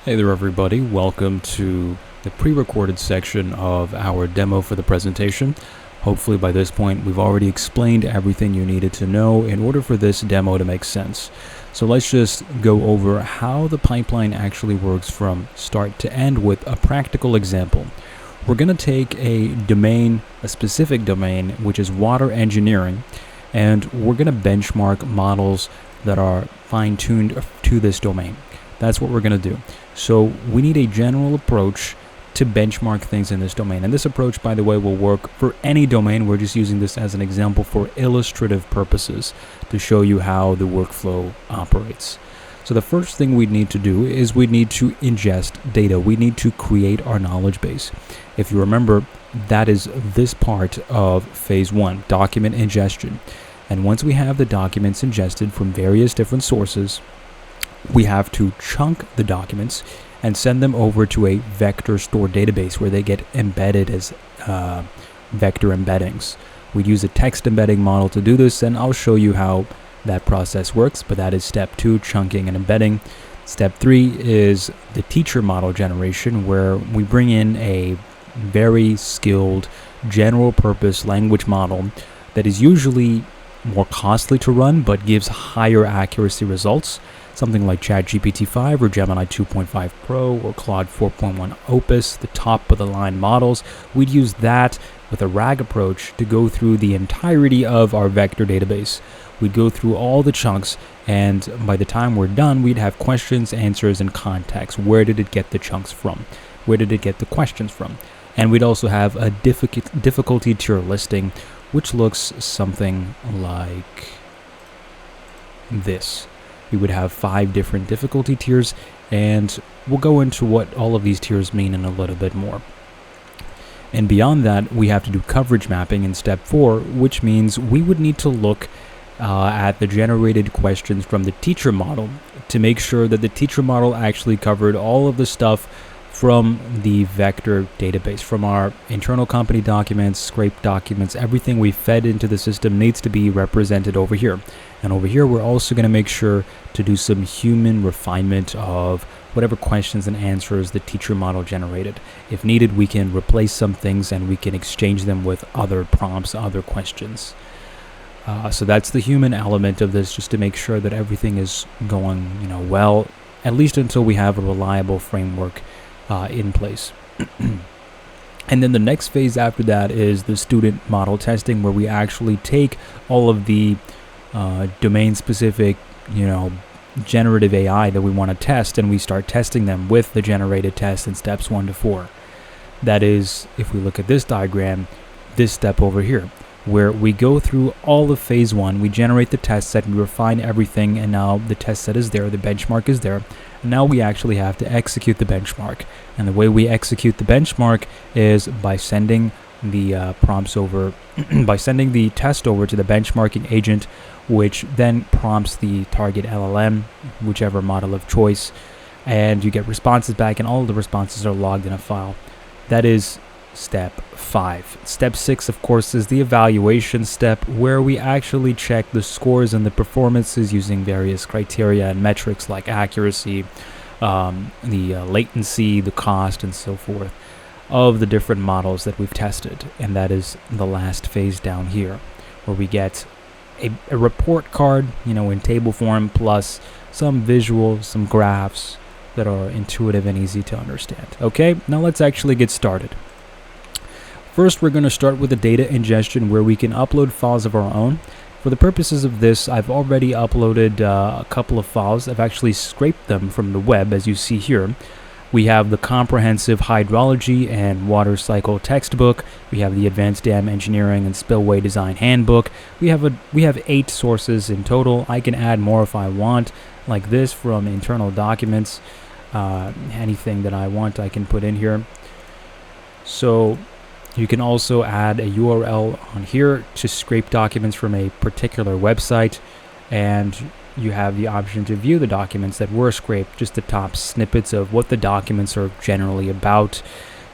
Hey there everybody, welcome to the pre-recorded section of our demo for the presentation. Hopefully by this point we've already explained everything you needed to know in order for this demo to make sense. So let's just go over how the pipeline actually works from start to end with a practical example. We're going to take a specific domain, which is water engineering, and we're going to benchmark models that are fine-tuned to this domain. That's what we're going to do. So we need a general approach to benchmark things in this domain. And this approach, by the way, will work for any domain. We're just using this as an example for illustrative purposes to show you how the workflow operates. So the first thing we need to do is we need to ingest data. We need to create our knowledge base. If you remember, that is this part of phase one, document ingestion. And once we have the documents ingested from various different sources, we have to chunk the documents and send them over to a vector store database where they get embedded as vector embeddings. We'd use a text embedding model to do this, and I'll show you how that process works, but that is step 2, chunking and embedding. Step 3 is the teacher model generation, where we bring in a very skilled general purpose language model that is usually more costly to run but gives higher accuracy results. Something like ChatGPT 5 or Gemini 2.5 Pro or Claude 4.1 Opus, the top of the line models. We'd use that with a RAG approach to go through the entirety of our vector database. We'd go through all the chunks, and by the time we're done, we'd have questions, answers, and context. Where did it get the chunks from? Where did it get the questions from? And we'd also have a difficulty tier listing, which looks something like this. We would have 5 different difficulty tiers, and we'll go into what all of these tiers mean in a little bit more. And beyond that, we have to do coverage mapping in step 4, which means we would need to look at the generated questions from the teacher model to make sure that the teacher model actually covered all of the stuff from the vector database, from our internal company documents, scraped documents. Everything we fed into the system needs to be represented over here. And over here, we're also going to make sure to do some human refinement of whatever questions and answers the teacher model generated. If needed, we can replace some things and we can exchange them with other prompts, other questions. So that's the human element of this, just to make sure that everything is going, well, at least until we have a reliable framework in place. And then the next phase after that is the student model testing, where we actually take all of the domain-specific, generative AI that we want to test, and we start testing them with the generated test in steps 1 to 4. That is, if we look at this diagram, this step over here, where we go through all of phase 1, we generate the test set, we refine everything, and now the test set is there, the benchmark is there. Now we actually have to execute the benchmark. And the way we execute the benchmark is by sending the prompts over, by sending the test over to the benchmarking agent, which then prompts the target LLM, whichever model of choice, and you get responses back, and all of the responses are logged in a file. That is step 5. Step 6, of course, is the evaluation step, where we actually check the scores and the performances using various criteria and metrics like accuracy, the latency, the cost, and so forth of the different models that we've tested. And that is the last phase down here, where we get a report card, in table form, plus some visuals, some graphs that are intuitive and easy to understand. Okay, now let's actually get started. First, we're going to start with the data ingestion, where we can upload files of our own. For the purposes of this, I've already uploaded a couple of files. I've actually scraped them from the web, as you see here. We have the comprehensive hydrology and water cycle textbook. We have the advanced dam engineering and spillway design handbook. We have 8 sources in total. I can add more if I want, like this from internal documents. Anything that I want, I can put in here. So you can also add a URL on here to scrape documents from a particular website, and you have the option to view the documents that were scraped, just the top snippets of what the documents are generally about.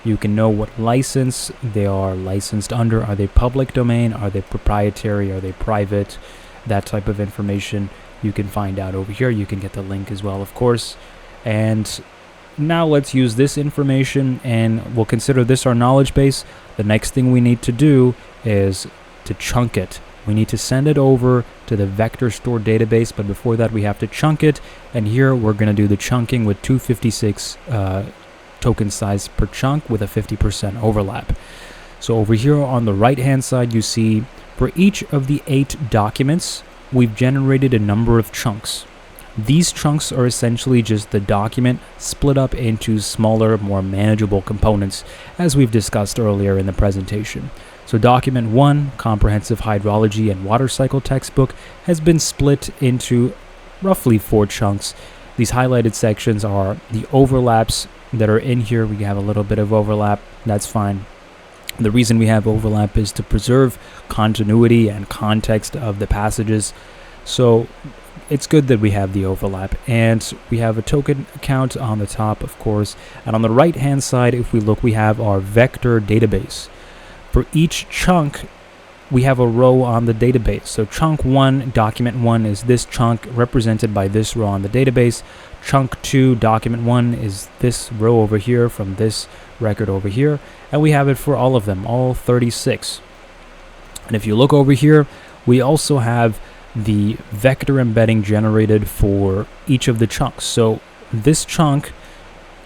You can know what license they are licensed under. Are they public domain? Are they proprietary? Are they private? That type of information you can find out over here. You can get the link as well, of course. And now let's use this information and we'll consider this our knowledge base. The next thing we need to do is to chunk it. We need to send it over to the vector store database, but before that we have to chunk it, and here we're going to do the chunking with 256 token size per chunk with a 50% overlap. So over here on the right hand side, you see for each of the 8 documents we've generated a number of chunks. These chunks are essentially just the document split up into smaller, more manageable components, as we've discussed earlier in the presentation. So document 1, Comprehensive Hydrology and Water Cycle Textbook, has been split into roughly 4 chunks. These highlighted sections are the overlaps that are in here. We have a little bit of overlap, that's fine. The reason we have overlap is to preserve continuity and context of the passages. So it's good that we have the overlap, and we have a token account on the top, of course, and on the right hand side, if we look, we have our vector database. For each chunk we have a row on the database. So chunk 1, document 1 is this chunk represented by this row on the database. Chunk 2, document 1 is this row over here from this record over here, and we have it for all of them, all 36. And if you look over here, we also have the vector embedding generated for each of the chunks. So this chunk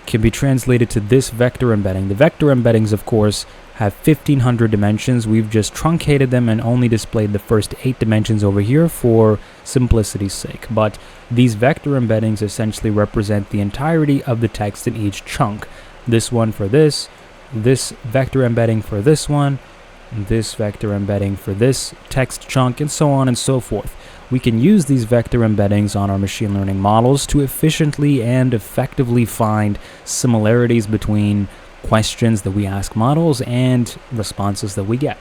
can be translated to this vector embedding. The vector embeddings, of course, have 1500 dimensions. We've just truncated them and only displayed the first 8 dimensions over here for simplicity's sake. But these vector embeddings essentially represent the entirety of the text in each chunk. This one for this vector embedding for this one, this vector embedding for this text chunk, and so on and so forth. We can use these vector embeddings on our machine learning models to efficiently and effectively find similarities between questions that we ask models and responses that we get.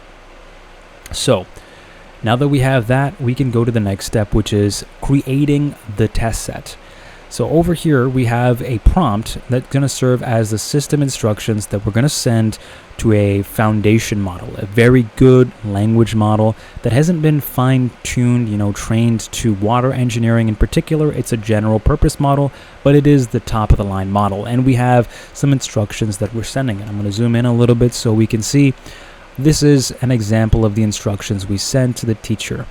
So now that we have that, we can go to the next step, which is creating the test set. So over here we have a prompt that's going to serve as the system instructions that we're going to send to a foundation model, a very good language model that hasn't been fine-tuned, trained to water engineering in particular. It's a general purpose model, but it is the top of the line model, and we have some instructions that we're sending. And I'm going to zoom in a little bit so we can see. This is an example of the instructions we send to the teacher.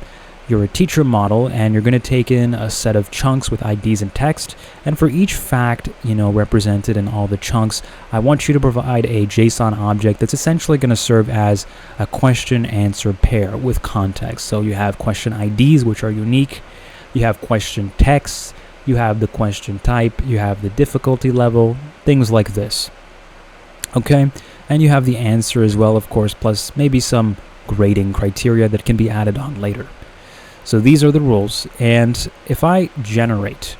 You're a teacher model, and you're going to take in a set of chunks with IDs and text, and for each fact represented in all the chunks, I want you to provide a JSON object that's essentially going to serve as a question answer pair with context. So you have question IDs, which are unique, you have question texts, you have the question type, you have the difficulty level, things like this. Okay, and you have the answer as well, of course, plus maybe some grading criteria that can be added on later. So these are the rules, and if I generate,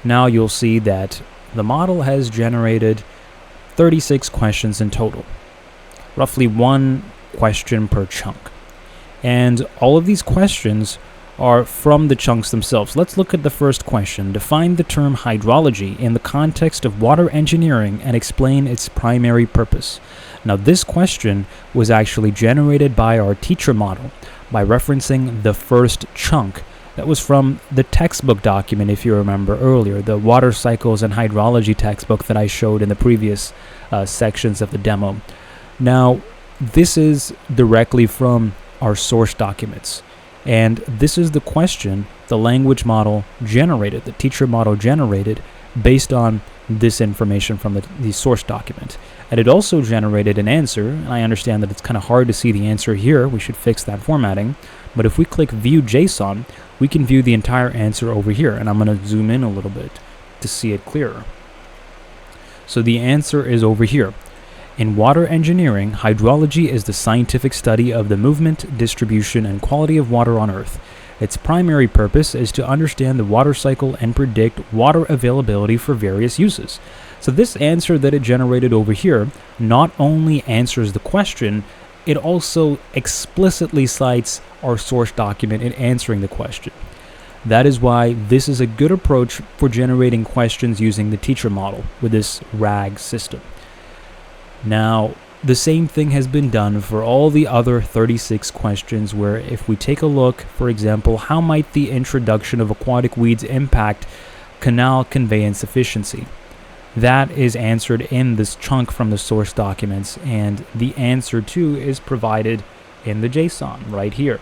now you'll see that the model has generated 36 questions in total, roughly 1 question per chunk. And all of these questions are from the chunks themselves. Let's look at the first question. Define the term hydrology in the context of water engineering and explain its primary purpose. Now this question was actually generated by our teacher model by referencing the first chunk. That was from the textbook document, if you remember earlier, the water cycles and hydrology textbook that I showed in the previous sections of the demo. Now, this is directly from our source documents, and this is the question the language model generated, the teacher model generated, based on this information from the source document. And it also generated an answer, and I understand that it's kind of hard to see the answer here. We should fix that formatting. But if we click View JSON, we can view the entire answer over here, and I'm going to zoom in a little bit to see it clearer. So the answer is over here. In water engineering, hydrology is the scientific study of the movement, distribution, and quality of water on Earth. Its primary purpose is to understand the water cycle and predict water availability for various uses. So this answer that it generated over here not only answers the question, it also explicitly cites our source document in answering the question. That is why this is a good approach for generating questions using the teacher model with this RAG system. Now, the same thing has been done for all the other 36 questions, where if we take a look, for example, how might the introduction of aquatic weeds impact canal conveyance efficiency? that is answered in this chunk from the source documents, and the answer to is provided in the JSON right here.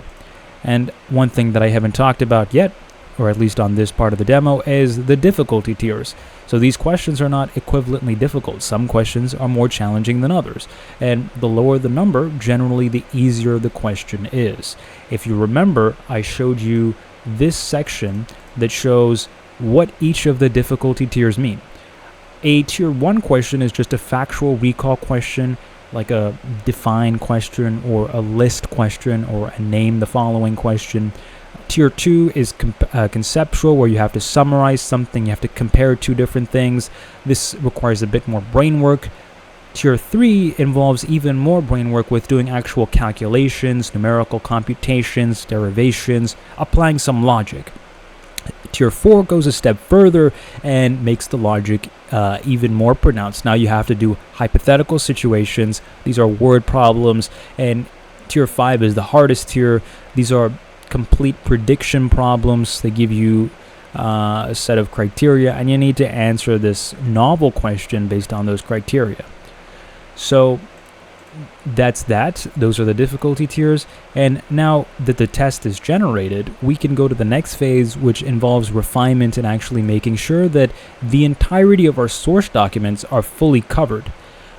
And one thing that I haven't talked about yet, or at least on this part of the demo, is the difficulty tiers. So these questions are not equivalently difficult. Some questions are more challenging than others, and the lower the number, generally the easier the question is. If you remember, I showed you this section that shows what each of the difficulty tiers mean. A tier 1 question is just a factual recall question, like a define question or a list question or a name the following question. Tier 2 is conceptual, where you have to summarize something, you have to compare two different things. This requires a bit more brain work. Tier 3 involves even more brain work with doing actual calculations, numerical computations, derivations, applying some logic. Tier 4 goes a step further and makes the logic even more pronounced. Now you have to do hypothetical situations. These are word problems. And Tier 5 is the hardest tier. These are complete prediction problems. They give you a set of criteria, and you need to answer this novel question based on those criteria. So that's that. Those are the difficulty tiers. And now that the test is generated, we can go to the next phase, which involves refinement and actually making sure that the entirety of our source documents are fully covered.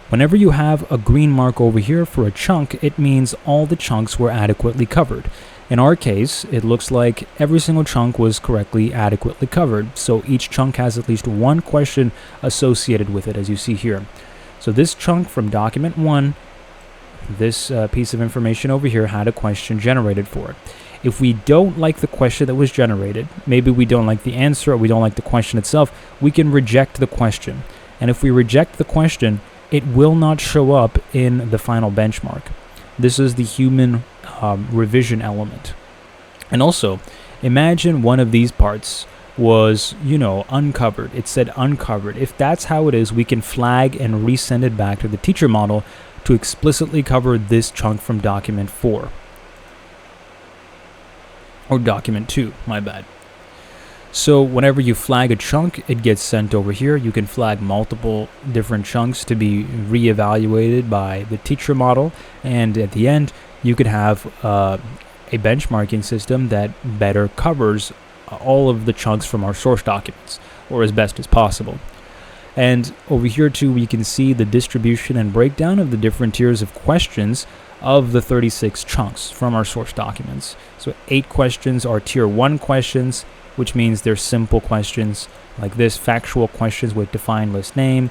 Whenever you have a green mark over here for a chunk, it means all the chunks were adequately covered. In our case, it looks like every single chunk was correctly, adequately covered. So each chunk has at least one question associated with it, as you see here. So this chunk from document 1, this piece of information over here had a question generated for it. If we don't like the question that was generated, maybe we don't like the answer or we don't like the question itself, we can reject the question. And if we reject the question, it will not show up in the final benchmark. This is the human revision element. And also, imagine one of these parts was, uncovered. It said uncovered. If that's how it is, we can flag and resend it back to the teacher model to explicitly cover this chunk from document 4. Or document 2, my bad. So whenever you flag a chunk, it gets sent over here. You can flag multiple different chunks to be reevaluated by the teacher model. And at the end, you could have a benchmarking system that better covers all of the chunks from our source documents, or as best as possible. And over here too, we can see the distribution and breakdown of the different tiers of questions of the 36 chunks from our source documents. So 8 questions are tier 1 questions, which means they're simple questions like this, factual questions with define, list, name.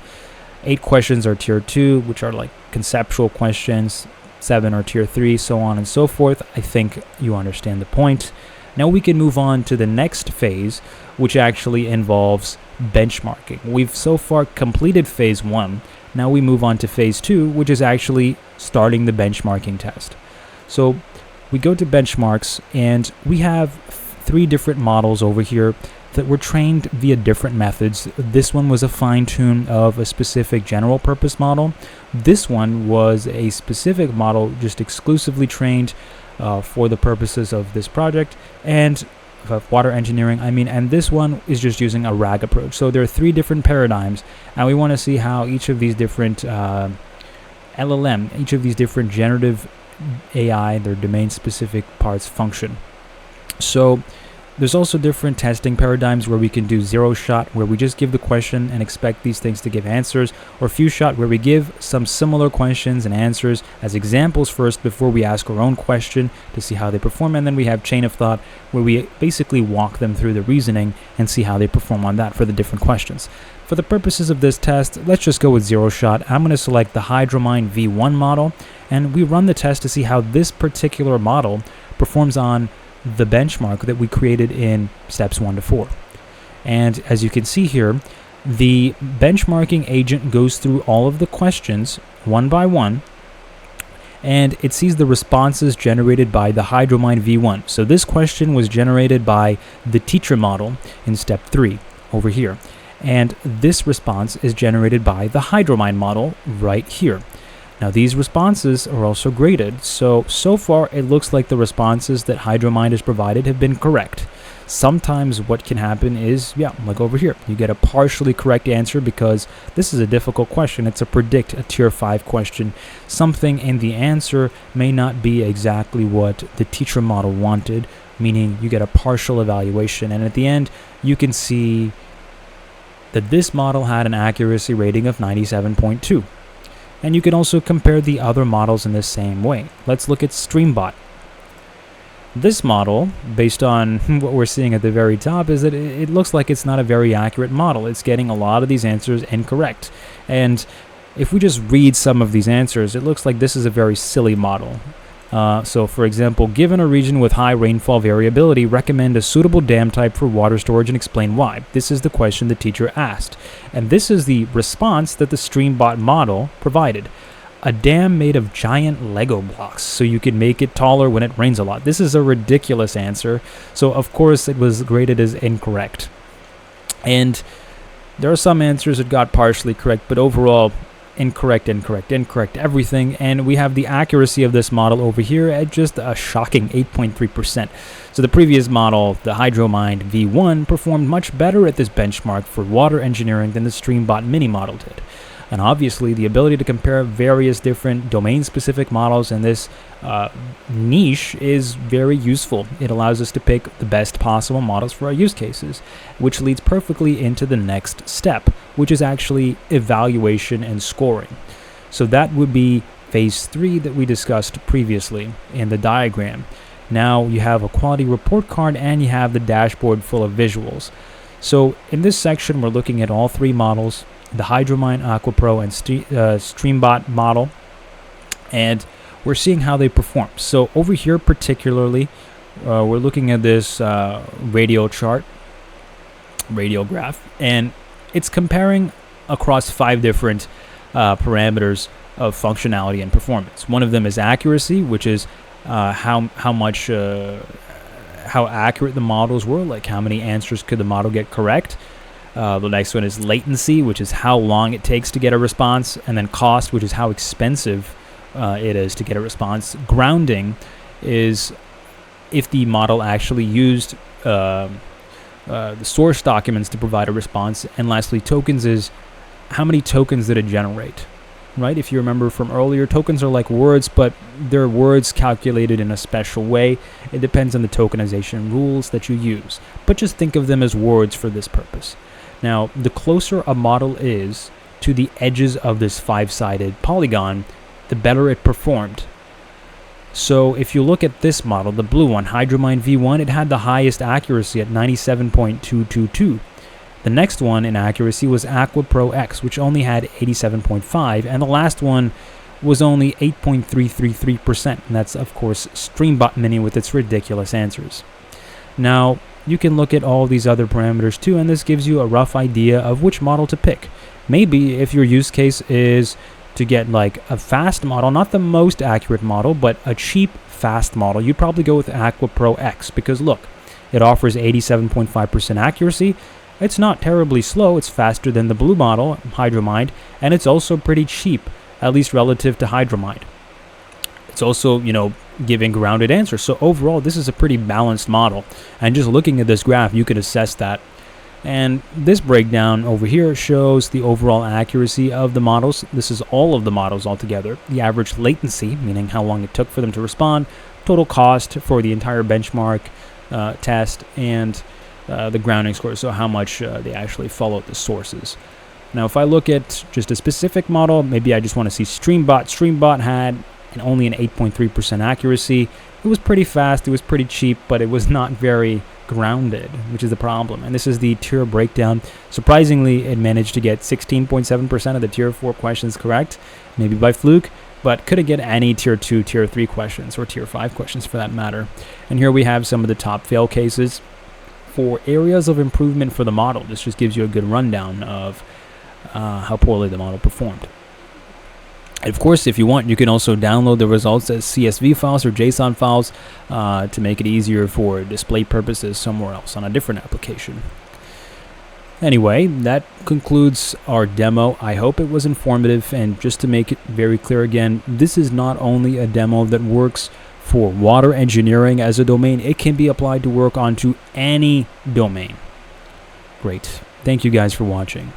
8 questions are tier 2, which are like conceptual questions. 7 are tier 3, so on and so forth. I think you understand the point. Now we can move on to the next phase, which actually involves benchmarking. We've so far completed phase 1. Now we move on to phase 2, which is actually starting the benchmarking test. So we go to benchmarks, and we have 3 different models over here that were trained via different methods. This one was a fine-tune of a specific general purpose model. This one was a specific model just exclusively trained for the purposes of this project and of water engineering, and this one is just using a RAG approach. So there are 3 different paradigms, and we want to see how each of these different LLM, each of these different generative AI, their domain-specific parts function. So there's also different testing paradigms where we can do zero shot, where we just give the question and expect these things to give answers, or few shot, where we give some similar questions and answers as examples first before we ask our own question to see how they perform, and then we have chain of thought, where we basically walk them through the reasoning and see how they perform on that for the different questions. For the purposes of this test, let's just go with zero shot. I'm going to select the Hydromine V1 model, and we run the test to see how this particular model performs on the benchmark that we created in steps 1 to 4. And as you can see here, the benchmarking agent goes through all of the questions one by one, and it sees the responses generated by the Hydromine V1. So this question was generated by the teacher model in step 3 over here, and this response is generated by the Hydromine model right here. Now these responses are also graded, so far it looks like the responses that Hydromine has provided have been correct. Sometimes what can happen is, like over here, you get a partially correct answer because this is a difficult question. It's a predict, a tier 5 question. Something in the answer may not be exactly what the teacher model wanted, meaning you get a partial evaluation. And at the end, you can see that this model had an accuracy rating of 97.2. And you can also compare the other models in the same way. Let's look at StreamBot. This model, based on what we're seeing at the very top, is that it looks like it's not a very accurate model. It's getting a lot of these answers incorrect. And if we just read some of these answers, it looks like this is a very silly model. So, for example, given a region with high rainfall variability, recommend a suitable dam type for water storage and explain why. This is the question the teacher asked. And this is the response that the StreamBot model provided. A dam made of giant Lego blocks, so you can make it taller when it rains a lot. This is a ridiculous answer, so of course it was graded as incorrect. And there are some answers that got partially correct, but overall, incorrect, everything. And we have the accuracy of this model over here at just a shocking 8.3%. So the previous model, the HydroMind V1, performed much better at this benchmark for water engineering than the StreamBot mini model did. And obviously, the ability to compare various different domain-specific models in this niche is very useful. It allows us to pick the best possible models for our use cases, which leads perfectly into the next step, which is actually evaluation and scoring. So that would be phase 3 that we discussed previously in the diagram. Now you have a quality report card and you have the dashboard full of visuals. So in this section, we're looking at all 3 models, the HydroMind, AquaPro, and StreamBot model, and we're seeing how they perform. So over here particularly, we're looking at this radial graph, and it's comparing across 5 different parameters of functionality and performance. One of them is accuracy, which is how accurate the models were, like how many answers could the model get correct. The next one is latency, which is how long it takes to get a response, and then cost, which is how expensive it is to get a response. Grounding is if the model actually used the source documents to provide a response. And lastly, tokens is how many tokens did it generate, right? If you remember from earlier, tokens are like words, but they're words calculated in a special way. It depends on the tokenization rules that you use, but just think of them as words for this purpose. Now, the closer a model is to the edges of this 5-sided polygon, the better it performed. So if you look at this model, the blue one, HydroMind V1, it had the highest accuracy at 97.222. The next one in accuracy was AquaPro X, which only had 87.5, and the last one was only 8.333%, and that's, of course, StreamBot Mini with its ridiculous answers. Now, you can look at all these other parameters too, and this gives you a rough idea of which model to pick. Maybe if your use case is to get like a fast model, not the most accurate model, but a cheap, fast model, you'd probably go with AquaPro X because look, it offers 87.5% accuracy. It's not terribly slow, it's faster than the blue model, HydroMind, and it's also pretty cheap, at least relative to HydroMind. It's also, giving grounded answers. So overall, this is a pretty balanced model. And just looking at this graph, you could assess that. And this breakdown over here shows the overall accuracy of the models. This is all of the models altogether. The average latency, meaning how long it took for them to respond, total cost for the entire benchmark test, and the grounding score, so how much they actually followed the sources. Now, if I look at just a specific model, maybe I just want to see StreamBot. StreamBot had only an 8.3% accuracy. It was pretty fast, it was pretty cheap, but it was not very grounded, which is the problem. And this is the tier breakdown. Surprisingly, it managed to get 16.7% of the tier 4 questions correct, maybe by fluke, but couldn't get any tier 2, tier 3 questions, or tier 5 questions for that matter. And here we have some of the top fail cases for areas of improvement for the model. This just gives you a good rundown of how poorly the model performed. Of course, if you want, you can also download the results as CSV files or JSON files to make it easier for display purposes somewhere else on a different application. Anyway, that concludes our demo. I hope it was informative, and just to make it very clear again, this is not only a demo that works for water engineering as a domain, it can be applied to work onto any domain. Great. Thank you guys for watching.